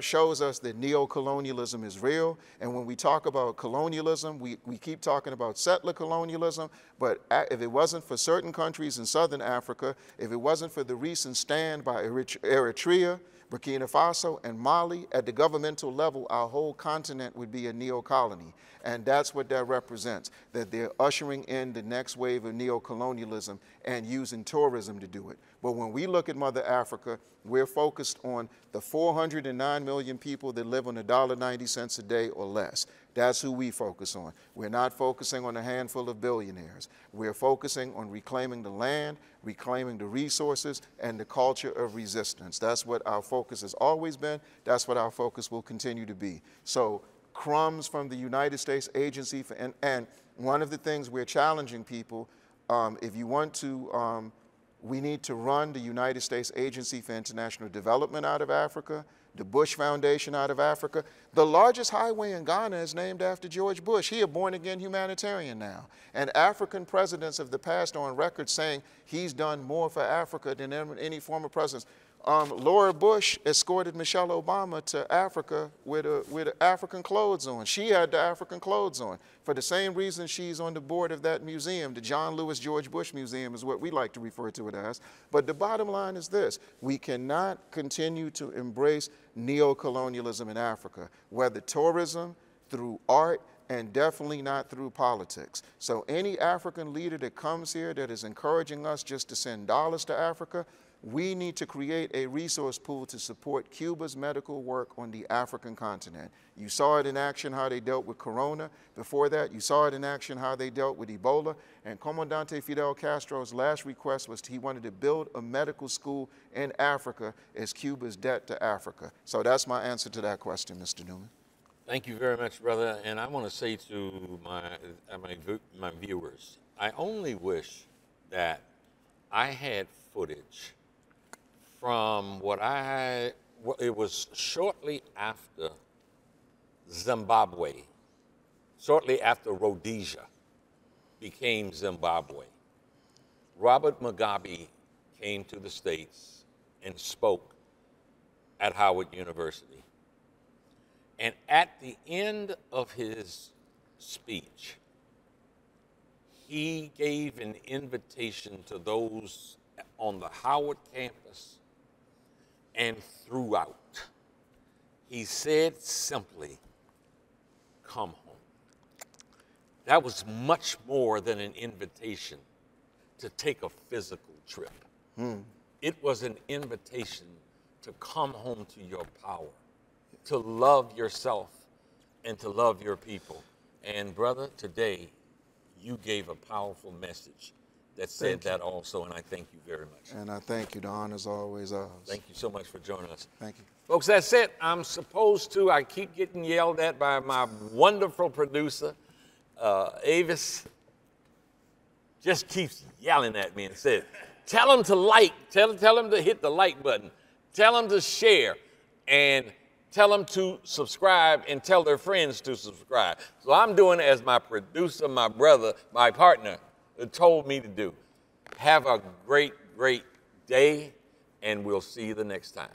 shows us that neo-colonialism is real. And when we talk about colonialism, we keep talking about settler colonialism, but if it wasn't for certain countries in Southern Africa, if it wasn't for the recent stand by Eritrea, Burkina Faso, and Mali, at the governmental level, our whole continent would be a neo-colony. And that's what that represents, that they're ushering in the next wave of neo-colonialism and using tourism to do it. But when we look at Mother Africa, we're focused on the 409 million people that live on $1.90 a day or less. That's who we focus on. We're not focusing on a handful of billionaires. We're focusing on reclaiming the land, reclaiming the resources, and the culture of resistance. That's what our focus has always been. That's what our focus will continue to be. So crumbs from the United States Agency for, and one of the things we're challenging people, if you want to, we need to run the United States Agency for International Development out of Africa, the Bush Foundation out of Africa. The largest highway in Ghana is named after George Bush. He a born-again humanitarian now. And African presidents of the past are on record saying he's done more for Africa than any former presidents. Laura Bush escorted Michelle Obama to Africa with African clothes on. She had the African clothes on. For the same reason she's on the board of that museum, the John Lewis George Bush Museum is what we like to refer to it as. But the bottom line is this: we cannot continue to embrace neo-colonialism in Africa, whether tourism, through art, and definitely not through politics. So any African leader that comes here that is encouraging us just to send dollars to Africa, we need to create a resource pool to support Cuba's medical work on the African continent. You saw it in action how they dealt with Corona. Before that, you saw it in action how they dealt with Ebola. And Comandante Fidel Castro's last request was he wanted to build a medical school in Africa as Cuba's debt to Africa. So that's my answer to that question, Mr. Newman. Thank you very much, brother. And I want to say to my viewers, I only wish that I had footage from it was shortly after Zimbabwe, shortly after Rhodesia became Zimbabwe. Robert Mugabe came to the States and spoke at Howard University. And at the end of his speech, he gave an invitation to those on the Howard campus and throughout. He said simply, "Come home." That was much more than an invitation to take a physical trip. It was an invitation to come home to your power, to love yourself and to love your people. And brother, today you gave a powerful message that said that also, and I thank you very much. And I thank you. The honor's always ours. Thank you so much for joining us. Thank you. Folks, that's it. I keep getting yelled at by my wonderful producer, Avis. Just keeps yelling at me and says, tell them to like, tell them to hit the like button, tell them to share, and tell them to subscribe and tell their friends to subscribe. So I'm doing as my producer, my brother, my partner told me to do. Have a great, great day, and we'll see you the next time.